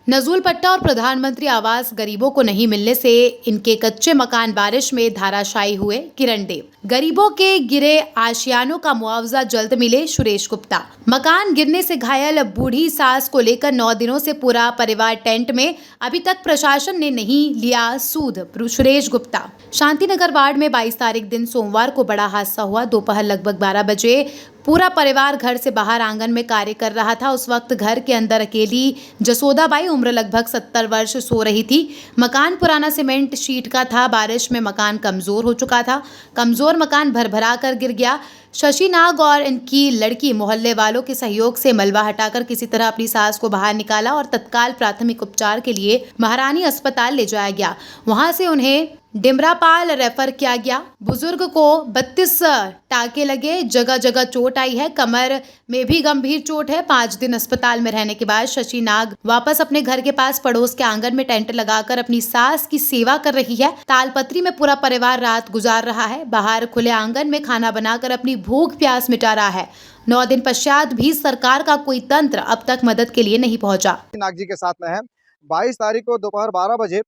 नजूल पट्टा और प्रधानमंत्री आवास गरीबों को नहीं मिलने से इनके कच्चे मकान बारिश में धाराशायी हुए। किरण देव। गरीबों के गिरे आशियानों का मुआवजा जल्द मिले। सुरेश गुप्ता। मकान गिरने से घायल बूढ़ी सास को लेकर 9 दिनों से पूरा परिवार टेंट में, अभी तक प्रशासन ने नहीं लिया सूद। सुरेश गुप्ता। शांतिनगर वार्ड में 22 तारीख दिन सोमवार को बड़ा हादसा हुआ। दोपहर लगभग 12 बजे पूरा परिवार घर से बाहर आंगन में कार्य कर रहा था। उस वक्त घर के अंदर अकेली जसोदाबाई उम्र लगभग 70 वर्ष सो रही थी। मकान पुराना सीमेंट शीट का था। बारिश में मकान कमजोर हो चुका था। कमजोर मकान भरभरा कर गिर गया। शशि नाग और इनकी लड़की मोहल्ले वालों के सहयोग से मलबा हटाकर किसी तरह अपनी सास को बाहर निकाला और तत्काल प्राथमिक उपचार के लिए महारानी अस्पताल ले जाया गया। वहां से उन्हें डिमरापाल रेफर किया गया। बुजुर्ग को 32 टाके लगे। जगह जगह चोट आई है। कमर में भी गंभीर चोट है। 5 दिन अस्पताल में रहने के बाद शशि नाग वापस अपने घर के पास पड़ोस के आंगन में टेंट लगाकर अपनी सास की सेवा कर रही है। तालपत्री में पूरा परिवार रात गुजार रहा है। बाहर खुले आंगन में खाना बनाकर अपनी भूख प्यास मिटा रहा है। 9 दिन पश्चात भी सरकार का कोई तंत्र अब तक मदद के लिए नहीं पहुंचा। नाग जी के साथ में है। 22 तारीख को दोपहर 12 बजे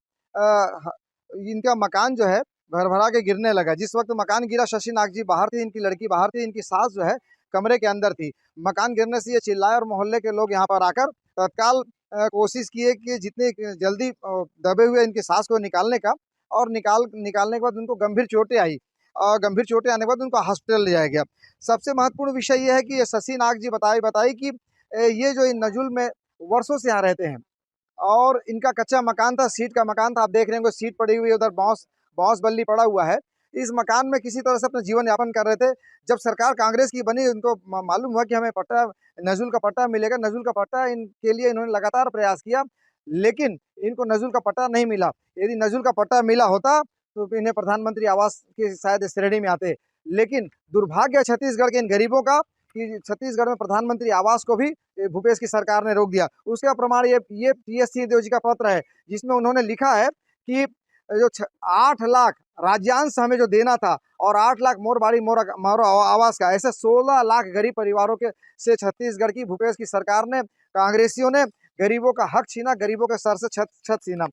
इनका मकान जो है भरभरा के गिरने लगा। जिस वक्त मकान गिरा, शशि नाग जी बाहर थी, इनकी लड़की बाहर थी, इनकी सास जो है कमरे के अंदर थी। मकान गिरने से ये चिल्लाए और मोहल्ले के लोग यहाँ पर आकर तत्काल कोशिश किए कि जितनी जल्दी दबे हुए इनकी सास को निकालने का, और निकालने के बाद उनको गंभीर चोटें आई और गंभीर चोटें आने के बाद उनको हॉस्पिटल ले जाया गया। सबसे महत्वपूर्ण विषय ये है कि ये शशि नाग जी बताई कि ये जो इन नजुल में वर्षों से यहाँ रहते हैं और इनका कच्चा मकान था, सीट का मकान था। आप देख रहे हैं सीट पड़ी हुई है, उधर बांस बल्ली पड़ा हुआ है। इस मकान में किसी तरह से अपना जीवन यापन कर रहे थे। जब सरकार कांग्रेस की बनी, उनको मालूम हुआ कि हमें पट्टा, नजुल का पट्टा मिलेगा। नजुल का पट्टा इनके लिए इन्होंने लगातार प्रयास किया, लेकिन इनको नजुल का पट्टा नहीं मिला। यदि नजुल का पट्टा मिला होता तो इन्हें प्रधानमंत्री आवास की शायद श्रेणी में आते। लेकिन दुर्भाग्य छत्तीसगढ़ के इन गरीबों का कि छत्तीसगढ़ में प्रधानमंत्री आवास को भी भूपेश की सरकार ने रोक दिया। उसका प्रमाण ये टी.एस. सिंहदेव जी का पत्र है, जिसमें उन्होंने लिखा है कि जो 8 लाख राज्यांश हमें जो देना था और 8 लाख मोर आवास का, ऐसे 16 लाख गरीब परिवारों के से छत्तीसगढ़ की भूपेश की सरकार ने, कांग्रेसियों ने गरीबों का हक छीना, गरीबों के सर से छत छीना।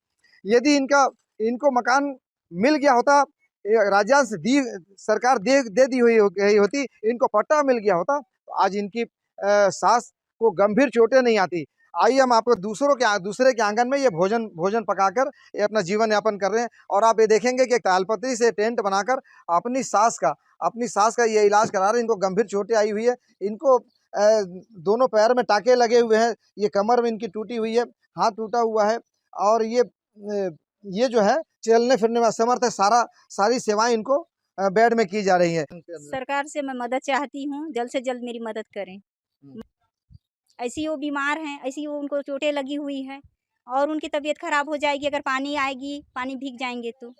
यदि इनको मकान मिल गया होता, राज्यांश सरकार दे दी हुई गई होती, इनको पट्टा मिल गया होता, तो आज इनकी सास को गंभीर चोटें नहीं आती। आइए हम आपको दूसरे के आंगन में ये भोजन पकाकर ये अपना जीवन यापन कर रहे हैं। और आप ये देखेंगे कि तालपत्री से टेंट बनाकर अपनी सास का ये इलाज करा रहे हैं। इनको गंभीर चोटें आई हुई है। इनको दोनों पैर में टाके लगे हुए हैं। ये कमर में इनकी टूटी हुई है, हाथ टूटा हुआ है और ये जो है चलने फिरने में असमर्थ है। सारी सेवाएं इनको बेड में की जा रही है। सरकार से मैं मदद चाहती हूँ, जल्द से जल्द मेरी मदद करें। ऐसी वो बीमार हैं, ऐसी वो उनको चोटें लगी हुई है और उनकी तबीयत खराब हो जाएगी अगर पानी आएगी, पानी भीग जाएंगे तो।